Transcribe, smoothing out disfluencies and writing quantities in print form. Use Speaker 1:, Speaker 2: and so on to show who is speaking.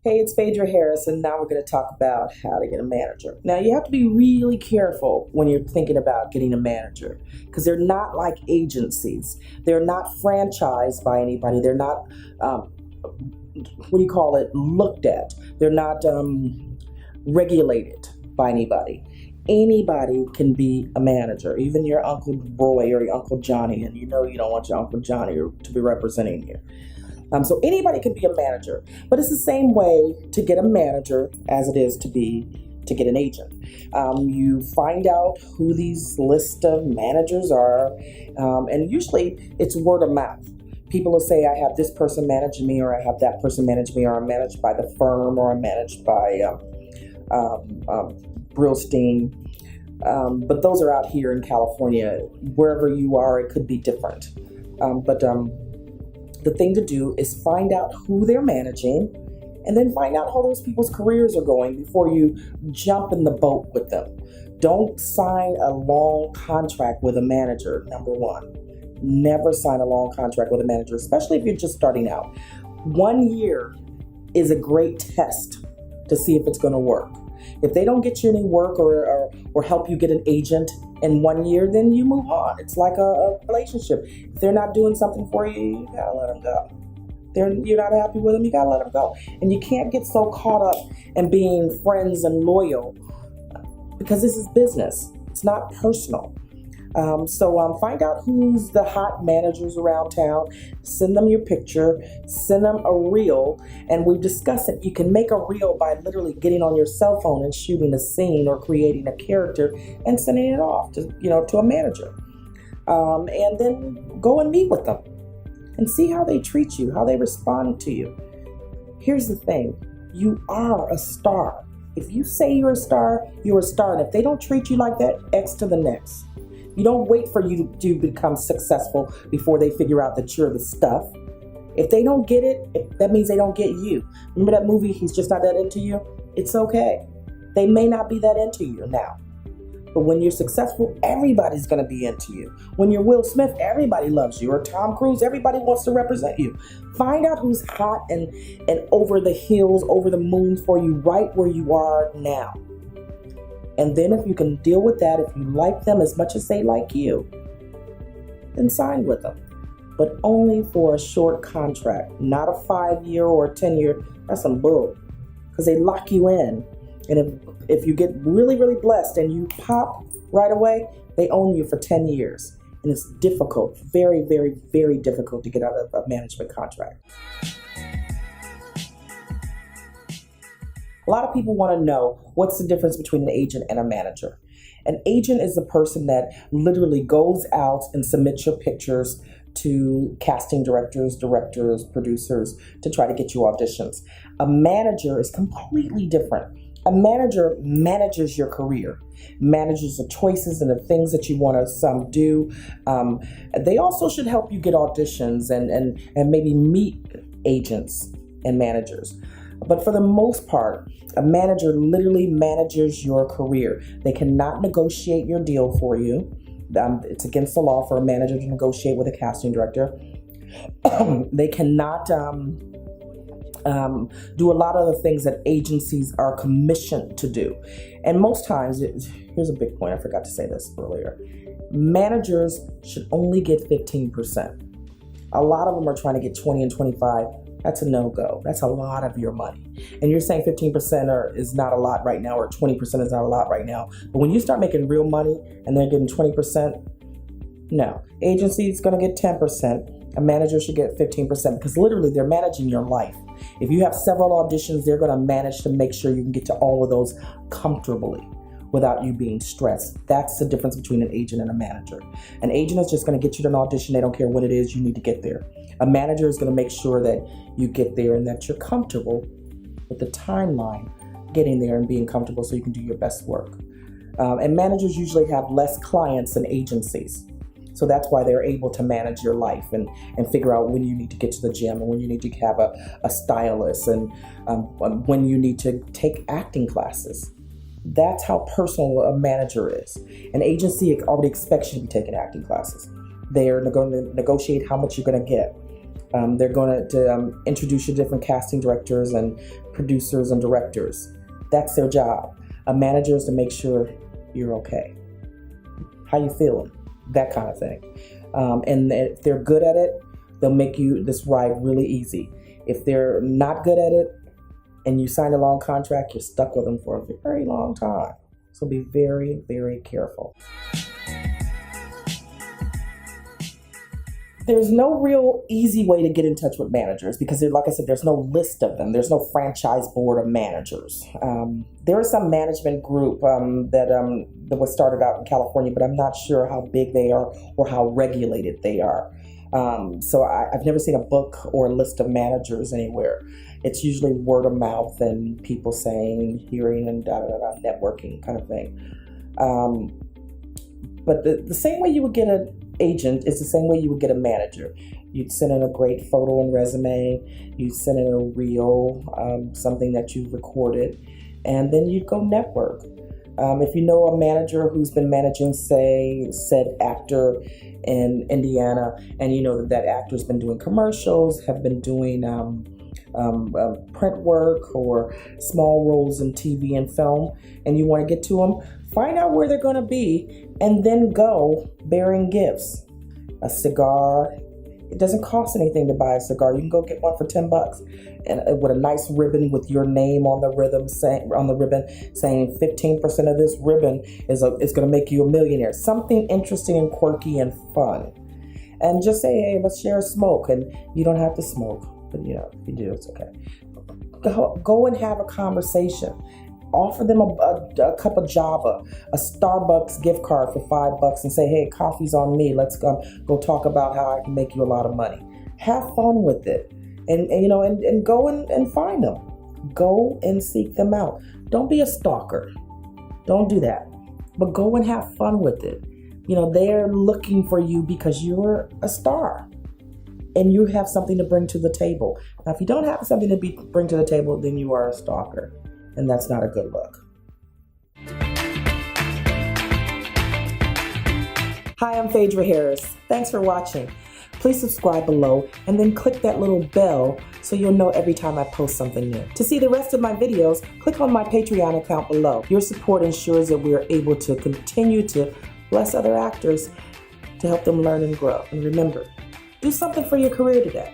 Speaker 1: Hey, it's Phaedra Harris, and now we're going to talk about how to get a manager. Now, you have to be really careful when you're thinking about getting a manager because they're not like agencies. They're not franchised by anybody. They're not, looked at. They're not regulated by anybody. Anybody can be a manager, even your Uncle Roy or your Uncle Johnny, and you know you don't want your Uncle Johnny to be representing you. So anybody can be a manager, but it's the same way to get a manager as it is to get an agent. You find out who these list of managers are, and usually it's word of mouth. People will say, I have this person managing me, or I have that person manage me, or I'm managed by the firm, or I'm managed by Brillstein. But those are out here in California. Wherever you are, it could be different. The thing to do is find out who they're managing and then find out how those people's careers are going before you jump in the boat with them. Don't sign a long contract with a manager, number one. Never sign a long contract with a manager, especially if you're just starting out. 1 year is a great test to see if it's going to work. If they don't get you any work or help you get an agent in 1 year, then you move on. It's like a relationship. If they're not doing something for you, you gotta let them go. You're not happy with them, you gotta let them go. And you can't get so caught up in being friends and loyal because this is business. It's not personal. So find out who's the hot managers around town, send them your picture, send them a reel, and we discuss it. You can make a reel by literally getting on your cell phone and shooting a scene or creating a character and sending it off to a manager. And then go and meet with them and see how they treat you, how they respond to you. Here's the thing, you are a star. If you say you're a star, you're a star. And if they don't treat you like that, X to the next. You don't wait for you to become successful before they figure out that you're the stuff. If they don't get it, that means they don't get you. Remember that movie, He's Just Not That Into You? It's okay. They may not be that into you now. But when you're successful, everybody's going to be into you. When you're Will Smith, everybody loves you. Or Tom Cruise, everybody wants to represent you. Find out who's hot and over the hills, over the moon for you right where you are now. And then if you can deal with that, if you like them as much as they like you, then sign with them. But only for a short contract, not a 5-year or a 10-year. That's some bull. Because they lock you in. And if you get really, really blessed and you pop right away, they own you for 10 years. And it's difficult, very, very, very difficult to get out of a management contract. A lot of people want to know what's the difference between an agent and a manager. An agent is the person that literally goes out and submits your pictures to casting directors, producers to try to get you auditions. A manager is completely different. A manager manages your career, manages the choices and the things that you want to do. They also should help you get auditions and maybe meet agents and managers. But for the most part, a manager literally manages your career. They cannot negotiate your deal for you. It's against the law for a manager to negotiate with a casting director. They cannot do a lot of the things that agencies are commissioned to do. And most times, here's a big point, I forgot to say this earlier. Managers should only get 15%. A lot of them are trying to get 20 and 25. That's a no-go. That's a lot of your money. And you're saying 15% is not a lot right now, or 20% is not a lot right now. But when you start making real money and they're getting 20%, no. Agency is going to get 10%. A manager should get 15% because literally they're managing your life. If you have several auditions, they're going to manage to make sure you can get to all of those comfortably without you being stressed. That's the difference between an agent and a manager. An agent is just going to get you to an audition. They don't care what it is, you need to get there. A manager is going to make sure that you get there and that you're comfortable with the timeline getting there and being comfortable so you can do your best work. And managers usually have less clients than agencies. So that's why they're able to manage your life and figure out when you need to get to the gym and when you need to have a stylist and when you need to take acting classes. That's how personal a manager is. An agency already expects you to be taking acting classes. They're going to negotiate how much you're going to get. They're going to introduce you to different casting directors and producers and directors. That's their job. A manager is to make sure you're okay. How you feeling? That kind of thing. And if they're good at it, they'll make you this ride really easy. If they're not good at it and you sign a long contract, you're stuck with them for a very long time. So be very, very careful. There's no real easy way to get in touch with managers because, like I said, there's no list of them. There's no franchise board of managers. There is some management group that was started out in California, but I'm not sure how big they are or how regulated they are. So I've never seen a book or a list of managers anywhere. It's usually word of mouth and people saying, hearing, and networking kind of thing. But the same way you would get an agent is the same way you would get a manager. You'd send in a great photo and resume. You'd send in a reel, something that you've recorded, and then you'd go network. If you know a manager who's been managing, say, said actor in Indiana, and you know that actor's been doing commercials, have been doing print work or small roles in TV and film, and you want to get to them, find out where they're going to be, and then go bearing gifts. A cigar. It doesn't cost anything to buy a cigar. You can go get one for $10, and with a nice ribbon with your name on the ribbon, saying 15% of this ribbon is going to make you a millionaire. Something interesting and quirky and fun. And just say, hey, let's share a smoke. And you don't have to smoke, but if you do, it's okay. Go and have a conversation. Offer them a cup of Java, a Starbucks gift card for $5 and say, hey, coffee's on me. Let's go talk about how I can make you a lot of money. Have fun with it. And go and find them. Go and seek them out. Don't be a stalker. Don't do that. But go and have fun with it. They're looking for you because you're a star and you have something to bring to the table. Now, if you don't have something to bring to the table, then you are a stalker. And that's not a good look. Hi, I'm Phaedra Harris. Thanks for watching. Please subscribe below and then click that little bell so you'll know every time I post something new. To see the rest of my videos, click on my Patreon account below. Your support ensures that we are able to continue to bless other actors to help them learn and grow. And remember, do something for your career today.